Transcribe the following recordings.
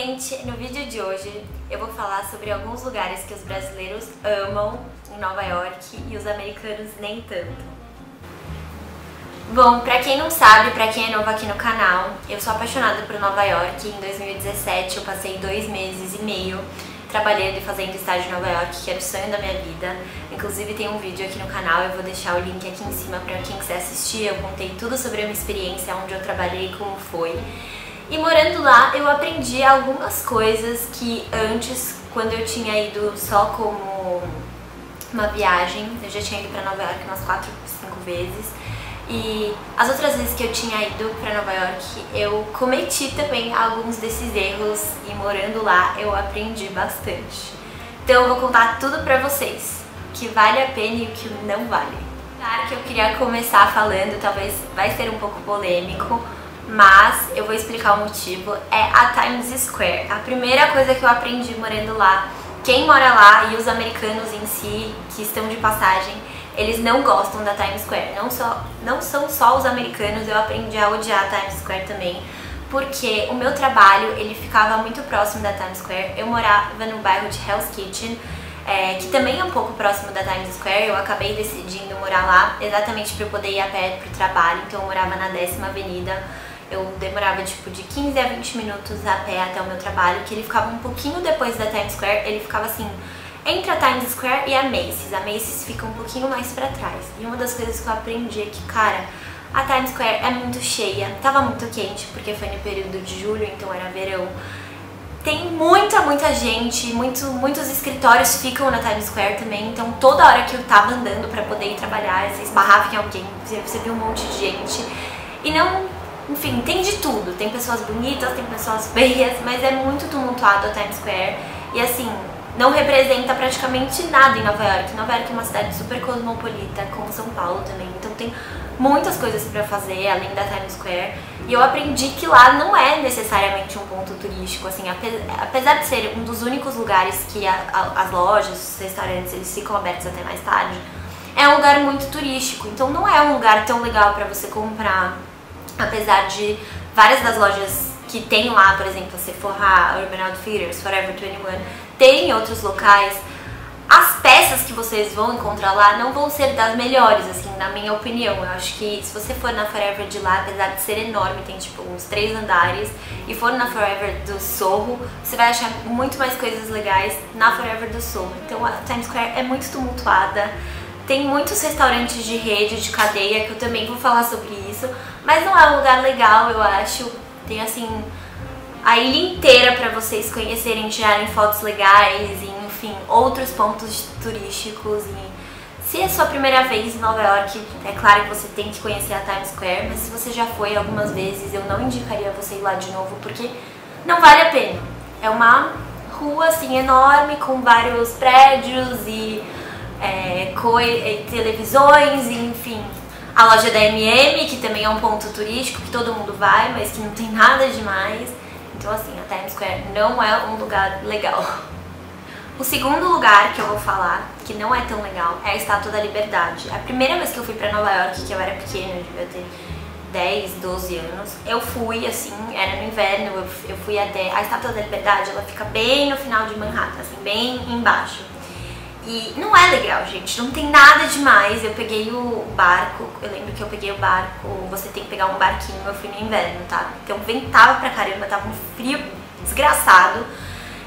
gente! No vídeo de hoje eu vou falar sobre alguns lugares que os brasileiros amam em Nova York e os americanos nem tanto. Bom, pra quem não sabe, pra quem é novo aqui no canal, eu sou apaixonada por Nova York. Em 2017 eu passei 2 meses e meio trabalhando e fazendo estágio em Nova York, que era o sonho da minha vida. Inclusive tem um vídeo aqui no canal, eu vou deixar o link aqui em cima pra quem quiser assistir. Eu contei tudo sobre a minha experiência, onde eu trabalhei, como foi. E morando lá, eu aprendi algumas coisas que antes, quando eu tinha ido só como uma viagem, eu já tinha ido pra Nova York umas 4, 5 vezes, e as outras vezes que eu tinha ido pra Nova York, eu cometi também alguns desses erros, e morando lá eu aprendi bastante. Então eu vou contar tudo pra vocês, o que vale a pena e o que não vale. Claro que eu queria começar falando, talvez vai ser um pouco polêmico, mas eu vou explicar o motivo, é a Times Square. A primeira coisa que eu aprendi morando lá, quem mora lá e os americanos em si, que estão de passagem, eles não gostam da Times Square. Não são só os americanos, eu aprendi a odiar a Times Square também, porque o meu trabalho, ele ficava muito próximo da Times Square. Eu morava no bairro de Hell's Kitchen, que também é um pouco próximo da Times Square. Eu acabei decidindo morar lá exatamente para eu poder ir a pé pro trabalho, então eu morava na 10ª Avenida. Eu demorava tipo de 15 a 20 minutos a pé até o meu trabalho, que ele ficava um pouquinho depois da Times Square. Ele ficava assim, entre a Times Square e a Macy's. A Macy's fica um pouquinho mais pra trás. E uma das coisas que eu aprendi é que, cara, a Times Square é muito cheia. Tava muito quente, porque foi no período de julho, então era verão. Tem muita gente, muitos escritórios ficam na Times Square também. Então toda hora que eu tava andando pra poder ir trabalhar, você esbarrava em alguém, você viu um monte de gente. E não... Enfim, tem de tudo. Tem pessoas bonitas, tem pessoas feias, mas é muito tumultuado a Times Square. E assim, não representa praticamente nada em Nova York. Nova York é uma cidade super cosmopolita, como São Paulo também. Então tem muitas coisas pra fazer, além da Times Square. E eu aprendi que lá não é necessariamente um ponto turístico, assim. Apesar de ser um dos únicos lugares que as lojas, os restaurantes, eles ficam abertos até mais tarde, é um lugar muito turístico. Então não é um lugar tão legal pra você comprar. Apesar de várias das lojas que tem lá, por exemplo, a Sephora, Urban Outfitters, Forever 21, tem em outros locais, as peças que vocês vão encontrar lá não vão ser das melhores, assim, na minha opinião. Eu acho que se você for na Forever de lá, apesar de ser enorme, tem tipo uns 3 andares, e for na Forever do Soho, você vai achar muito mais coisas legais na Forever do Soho. Então a Times Square é muito tumultuada. Tem muitos restaurantes de rede, de cadeia, que eu também vou falar sobre isso, mas não é um lugar legal, eu acho. Tem assim, a ilha inteira pra vocês conhecerem, tirarem fotos legais, e enfim, outros pontos turísticos. E se é a sua primeira vez em Nova York, é claro que você tem que conhecer a Times Square, mas se você já foi algumas vezes, eu não indicaria você ir lá de novo, porque não vale a pena. É uma rua assim enorme, com vários prédios e televisões, e, enfim, a loja da M&M, que também é um ponto turístico que todo mundo vai, mas que não tem nada demais. Então assim, a Times Square não é um lugar legal. O segundo lugar que eu vou falar, que não é tão legal, é a Estátua da Liberdade. A primeira vez que eu fui pra Nova York, que eu era pequena, eu devia ter 10, 12 anos, eu fui assim, era no inverno, eu fui até... A Estátua da Liberdade, ela fica bem no final de Manhattan, assim, bem embaixo. E não é legal, gente, não tem nada demais. Eu peguei o barco, eu lembro que eu peguei o barco, você tem que pegar um barquinho, eu fui no inverno, tá? Então ventava pra caramba, tava um frio desgraçado.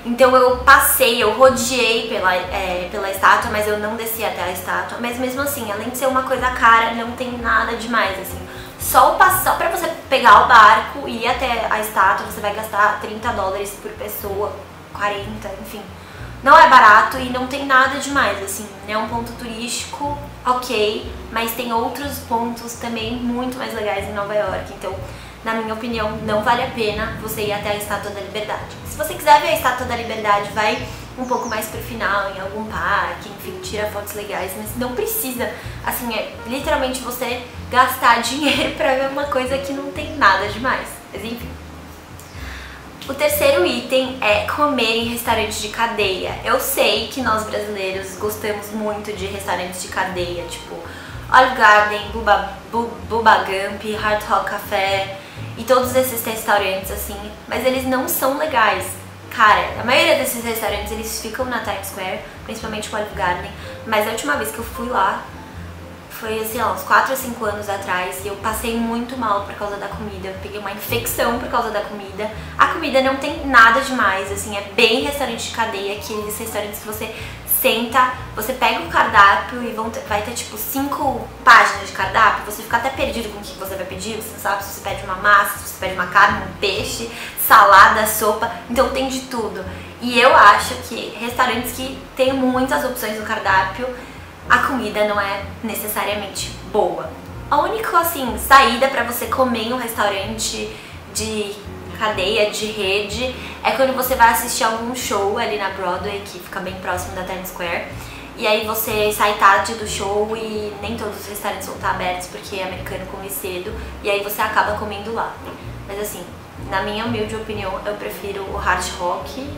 Então eu passei, eu rodeei pela estátua, mas eu não desci até a estátua. Mas mesmo assim, além de ser uma coisa cara, não tem nada demais, assim. Só pra você pegar o barco e ir até a estátua, você vai gastar $30 por pessoa, 40, enfim. Não é barato e não tem nada demais, assim, é um ponto turístico, ok, mas tem outros pontos também muito mais legais em Nova York. Então, na minha opinião, não vale a pena você ir até a Estátua da Liberdade. Se você quiser ver a Estátua da Liberdade, vai um pouco mais pro final, em algum parque, enfim, tira fotos legais, mas não precisa, assim, é literalmente você gastar dinheiro pra ver uma coisa que não tem nada demais, mas enfim. O terceiro item é comer em restaurantes de cadeia. Eu sei que nós brasileiros gostamos muito de restaurantes de cadeia, tipo Olive Garden, Bubba Gump, Hard Rock Café e todos esses restaurantes assim, mas eles não são legais. Cara, a maioria desses restaurantes, eles ficam na Times Square, principalmente o Olive Garden, mas a última vez que eu fui lá, foi assim, ó, uns 4 ou 5 anos atrás, e eu passei muito mal por causa da comida. Eu peguei uma infecção por causa da comida. A comida não tem nada demais, assim, é bem restaurante de cadeia, aqueles restaurantes que você senta, você pega o cardápio e vai ter tipo 5 páginas de cardápio, você fica até perdido com o que você vai pedir, você não sabe se você pede uma massa, se você pede uma carne, um peixe, salada, sopa, então tem de tudo. E eu acho que restaurantes que tem muitas opções no cardápio, a comida não é necessariamente boa. A única, assim, saída pra você comer em um restaurante de cadeia, de rede, é quando você vai assistir algum show ali na Broadway, que fica bem próximo da Times Square, e aí você sai tarde do show e nem todos os restaurantes vão estar abertos porque é americano come cedo, e aí você acaba comendo lá. Mas assim, na minha humilde opinião, eu prefiro o Hard Rock,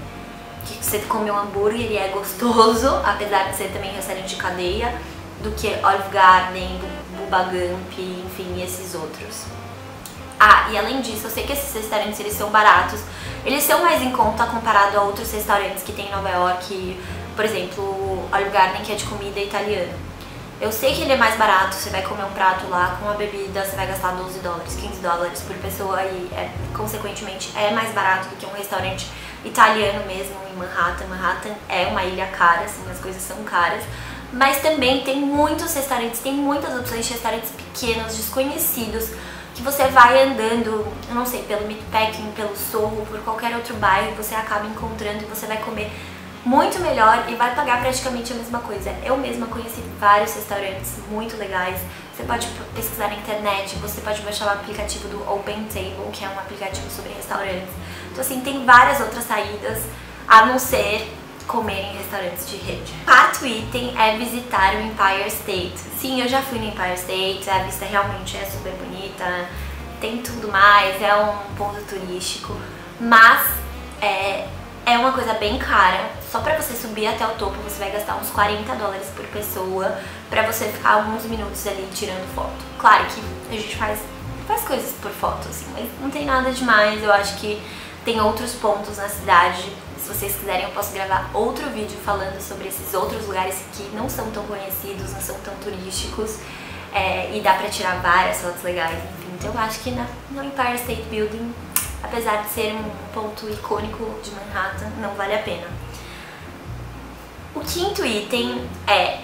que você come um hambúrguer e é gostoso, apesar de ser também restaurante de cadeia, do que Olive Garden, Bubba Gump, enfim, esses outros. Ah, e além disso, eu sei que esses restaurantes, eles são baratos, eles são mais em conta comparado a outros restaurantes que tem em Nova York, por exemplo, o Olive Garden, que é de comida italiana. Eu sei que ele é mais barato, você vai comer um prato lá com a bebida, você vai gastar 12 dólares, 15 dólares por pessoa e, consequentemente, é mais barato do que um restaurante italiano mesmo em Manhattan. Manhattan é uma ilha cara, assim, as coisas são caras, mas também tem muitos restaurantes, tem muitas opções de restaurantes pequenos, desconhecidos, que você vai andando, eu não sei, pelo Meatpacking, pelo Soho, por qualquer outro bairro, você acaba encontrando e você vai comer muito melhor e vai pagar praticamente a mesma coisa. Eu mesma conheci vários restaurantes muito legais. Você pode pesquisar na internet, você pode baixar o aplicativo do Open Table, que é um aplicativo sobre restaurantes. Então assim, tem várias outras saídas, a não ser comer em restaurantes de rede. Quarto item é visitar o Empire State. Sim, eu já fui no Empire State, a vista realmente é super bonita, tem tudo mais, é um ponto turístico, mas é uma coisa bem cara. Só pra você subir até o topo você vai gastar uns 40 dólares por pessoa, pra você ficar alguns minutos ali tirando foto. Claro que a gente faz coisas por foto, assim, mas não tem nada demais. Eu acho que tem outros pontos na cidade. Se vocês quiserem, eu posso gravar outro vídeo falando sobre esses outros lugares que não são tão conhecidos, não são tão turísticos, e dá pra tirar várias fotos legais, enfim. Então eu acho que no Empire State Building, apesar de ser um ponto icônico de Manhattan, não vale a pena. O quinto item é...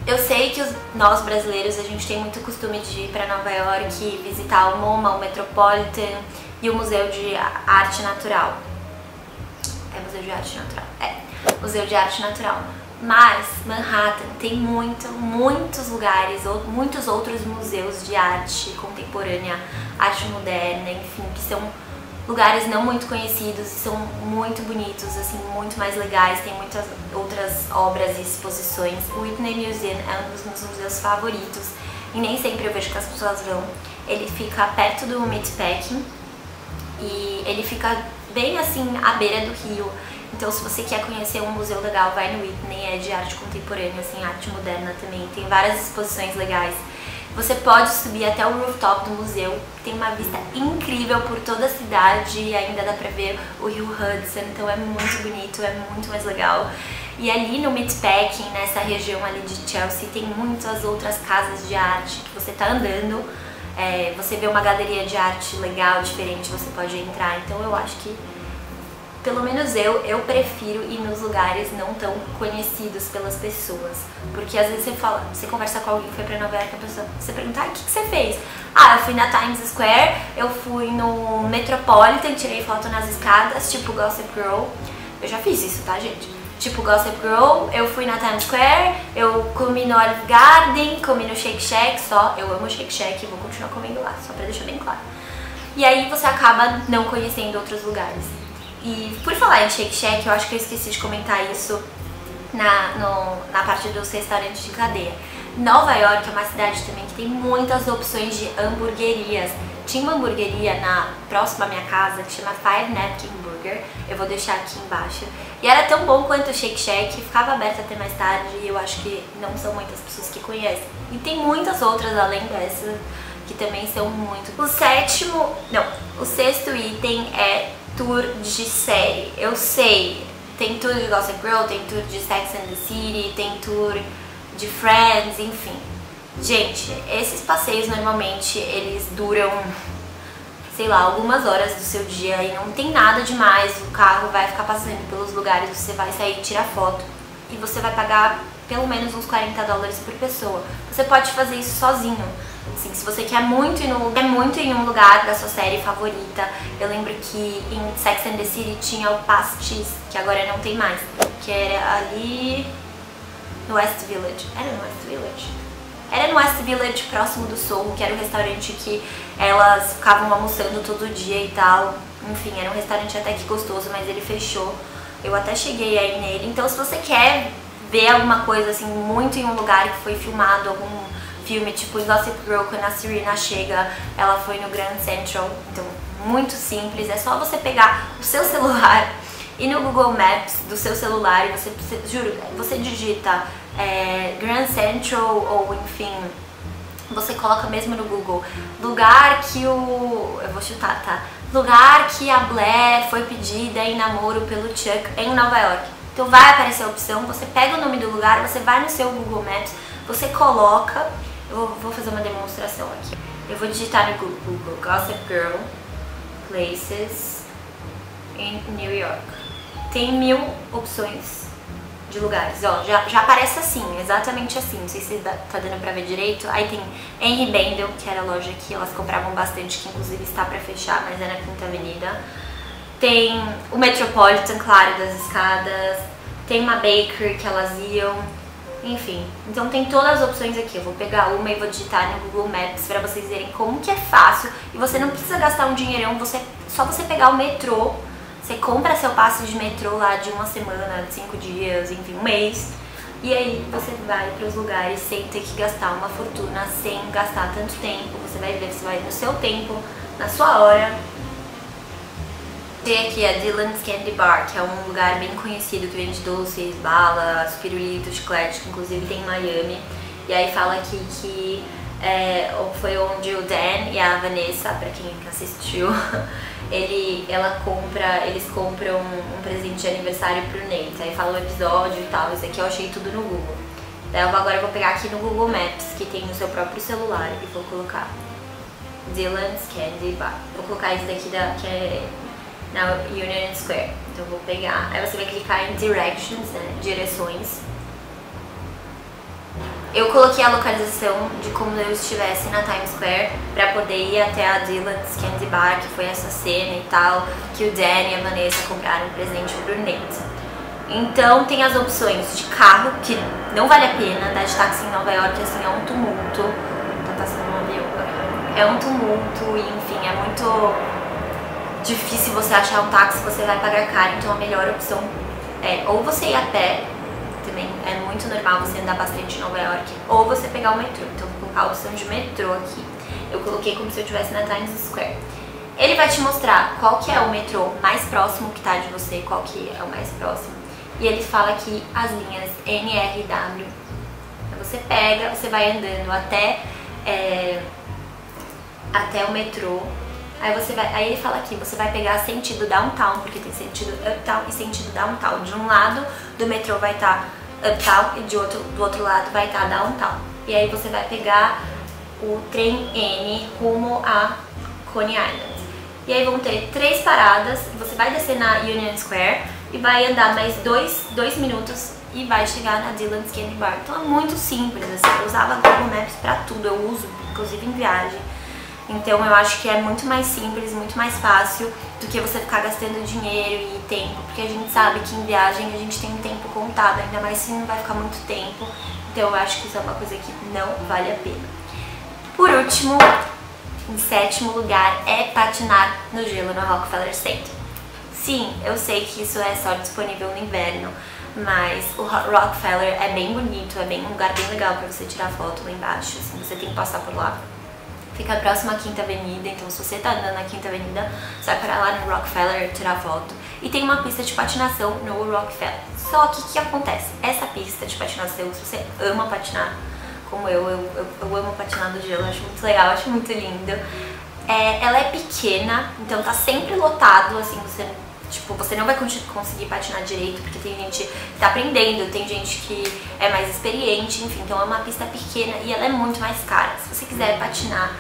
Eu sei que nós brasileiros, a gente tem muito costume de ir pra Nova York, visitar o MoMA, o Metropolitan e o Museu de Arte Natural. É Museu de Arte Natural? É, Museu de Arte Natural. Mas Manhattan tem muitos lugares, muitos outros museus de arte contemporânea, arte moderna, enfim, que são lugares não muito conhecidos e são muito bonitos, assim, muito mais legais, tem muitas outras obras e exposições. O Whitney Museum é um dos meus museus favoritos e nem sempre eu vejo que as pessoas vão. Ele fica perto do Meatpacking e ele fica bem assim à beira do rio. Então se você quer conhecer um museu legal, vai no Whitney, é de arte contemporânea, assim, arte moderna também, tem várias exposições legais. Você pode subir até o rooftop do museu, tem uma vista incrível por toda a cidade e ainda dá pra ver o rio Hudson, então é muito bonito, é muito mais legal. E ali no Meatpacking, nessa região ali de Chelsea, tem muitas outras casas de arte que você tá andando, você vê uma galeria de arte legal, diferente, você pode entrar. Então eu acho que, pelo menos eu prefiro ir nos lugares não tão conhecidos pelas pessoas. Porque às vezes você conversa com alguém que foi pra Nova York, a pessoa, você pergunta, o que você fez? Ah, eu fui na Times Square, eu fui no Metropolitan, tirei foto nas escadas, tipo Gossip Girl. Eu já fiz isso, tá, gente? Tipo Gossip Girl, eu fui na Times Square, eu comi no Olive Garden, comi no Shake Shack, eu amo Shake Shack e vou continuar comendo lá, só pra deixar bem claro. E aí você acaba não conhecendo outros lugares. E por falar em Shake Shack, eu acho que eu esqueci de comentar isso na parte dos restaurantes de cadeia. Nova York é uma cidade também que tem muitas opções de hamburguerias. Tinha uma hamburgueria próxima à minha casa que chama Five Napkin Burger, eu vou deixar aqui embaixo. E era tão bom quanto o Shake Shack, ficava aberta até mais tarde e eu acho que não são muitas pessoas que conhecem. E tem muitas outras além dessa que também são muito. O sexto item é tour de série. Eu sei, tem tour de Gossip Girl, tem tour de Sex and the City, tem tour de Friends, enfim. Gente, esses passeios normalmente eles duram, sei lá, algumas horas do seu dia e não tem nada demais. O carro vai ficar passando pelos lugares, você vai sair e tirar foto e você vai pagar pelo menos uns 40 dólares por pessoa. Você pode fazer isso sozinho. Assim, se você quer muito ir em um lugar da sua série favorita. Eu lembro que em Sex and the City tinha o Pastis, que agora não tem mais, que era ali no West Village. Era no West Village? Era no West Village, próximo do Soho, que era um restaurante que elas ficavam almoçando todo dia e tal. Enfim, era um restaurante até que gostoso, mas ele fechou. Eu até cheguei aí nele. Então, se você quer ver alguma coisa assim, muito em um lugar que foi filmado, algum filme, tipo Gossip Girl, quando a Serena chega, ela foi no Grand Central. Então, muito simples. É só você pegar o seu celular e no Google Maps do seu celular e você, juro, você digita Grand Central ou enfim, você coloca mesmo no Google lugar que eu vou chutar, tá? Lugar que a Blair foi pedida em namoro pelo Chuck em Nova York. Então vai aparecer a opção, você pega o nome do lugar, você vai no seu Google Maps, você coloca, eu vou fazer uma demonstração aqui. Eu vou digitar no Google Gossip Girl Places in New York. Tem 1000 opções de lugares, ó, já aparece assim, exatamente assim, não sei se tá dando pra ver direito. Aí tem Henry Bendel, que era a loja que elas compravam bastante, que inclusive está pra fechar, mas é na Quinta Avenida. Tem o Metropolitan, claro, das escadas, tem uma Baker que elas iam, enfim. Então tem todas as opções aqui. Eu vou pegar uma e vou digitar no Google Maps pra vocês verem como que é fácil. E você não precisa gastar um dinheirão, só você pegar o metrô. Você compra seu passe de metrô lá de uma semana, de 5 dias, enfim, um mês. E aí você vai para os lugares sem ter que gastar uma fortuna, sem gastar tanto tempo. Você vai ver, você vai no seu tempo, na sua hora. Tem aqui a Dylan's Candy Bar, que é um lugar bem conhecido que vende doces, balas, pirulitos, chiclete, que inclusive tem em Miami. E aí fala aqui que foi onde o Dan e a Vanessa, pra quem assistiu, eles compram um presente de aniversário pro Nate. Aí fala o episódio e tal. Isso aqui eu achei tudo no Google. Daí agora eu vou pegar aqui no Google Maps, que tem no seu próprio celular, e vou colocar Dylan's Candy Bar. Vou colocar esse daqui que é na Union Square. Então eu vou pegar, aí você vai clicar em Directions, né, direções. Eu coloquei a localização de como eu estivesse na Times Square pra poder ir até a Dylan's Candy Bar, que foi essa cena e tal, que o Dan e a Vanessa compraram um presente pro Nate. Então tem as opções de carro, que não vale a pena, andar de táxi em Nova York, assim, é um tumulto. Tá passando um avião agora. É um tumulto e, enfim, é muito difícil você achar um táxi, você vai pagar caro, então a melhor opção é ou você ir a pé, também é muito normal você andar bastante em Nova York, ou você pegar o metrô. Então eu vou colocar a opção de metrô aqui. Eu coloquei como se eu estivesse na Times Square. Ele vai te mostrar qual que é o metrô mais próximo que tá de você, qual que é o mais próximo. E ele fala aqui as linhas NRW. Então você pega, você vai andando até o metrô. Aí ele fala aqui, você vai pegar sentido downtown, porque tem sentido uptown e sentido downtown. De um lado do metrô vai estar uptown e do outro lado vai estar downtown. E aí você vai pegar o trem N rumo a Coney Island. E aí vão ter 3 paradas, você vai descer na Union Square e vai andar mais 2 minutos e vai chegar na Dylan's Candy Bar. Então é muito simples, assim, eu usava Google Maps pra tudo, eu uso inclusive em viagem. Então eu acho que é muito mais simples, muito mais fácil do que você ficar gastando dinheiro e tempo, porque a gente sabe que em viagem a gente tem um tempo contado, ainda mais se não vai ficar muito tempo. Então eu acho que isso é uma coisa que não vale a pena. Por último, em 7º lugar, é patinar no gelo no Rockefeller Center. Sim, eu sei que isso é só disponível no inverno, mas o Rockefeller é bem bonito, é um lugar bem legal pra você tirar foto lá embaixo, assim, você tem que passar por lá. Fica próximo à Quinta Avenida, então se você tá andando na Quinta Avenida, você vai parar lá no Rockefeller tirar foto. E tem uma pista de patinação no Rockefeller. Só que o que acontece? Essa pista de patinação, se você ama patinar, como eu amo patinar no gelo, acho muito legal, acho muito lindo. Ela é pequena, então tá sempre lotado, assim, você não vai conseguir patinar direito, porque tem gente que tá aprendendo, tem gente que é mais experiente, enfim, então é uma pista pequena e ela é muito mais cara. Se você quiser patinar,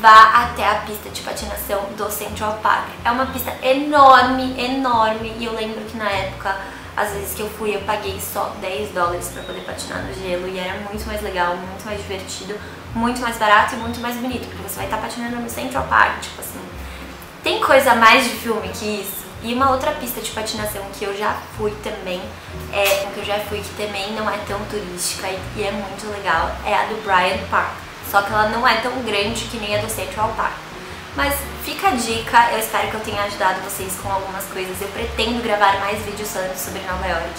vá até a pista de patinação do Central Park. É uma pista enorme, enorme, e eu lembro que na época, às vezes que eu fui, eu paguei só $10 pra poder patinar no gelo, e era muito mais legal, muito mais divertido, muito mais barato e muito mais bonito, porque você vai estar patinando no Central Park, tipo assim, tem coisa mais de filme que isso. E uma outra pista de patinação que eu já fui também, que também não é tão turística e é muito legal, é a do Bryant Park. Só que ela não é tão grande que nem a do Central Park. Mas fica a dica, eu espero que eu tenha ajudado vocês com algumas coisas. Eu pretendo gravar mais vídeos falando sobre Nova York.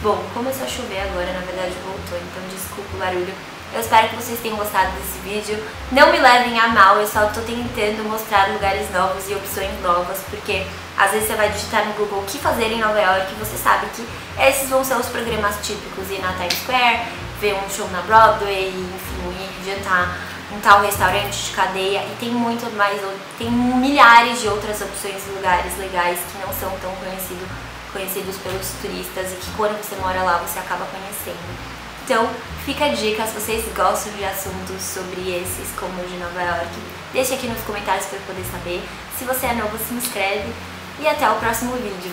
Bom, começou a chover agora, na verdade voltou, então desculpa o barulho. Eu espero que vocês tenham gostado desse vídeo. Não me levem a mal, eu só tô tentando mostrar lugares novos e opções novas, porque às vezes você vai digitar no Google o que fazer em Nova York e você sabe que esses vão ser os programas típicos, ir na Times Square, ver um show na Broadway, enfim, ir jantar em tal restaurante de cadeia, e tem muito mais, tem milhares de outras opções e lugares legais que não são tão conhecidos pelos turistas e que quando você mora lá você acaba conhecendo. Então, fica a dica, se vocês gostam de assuntos sobre esses, como o de Nova York, deixe aqui nos comentários para eu poder saber. Se você é novo, se inscreve e até o próximo vídeo.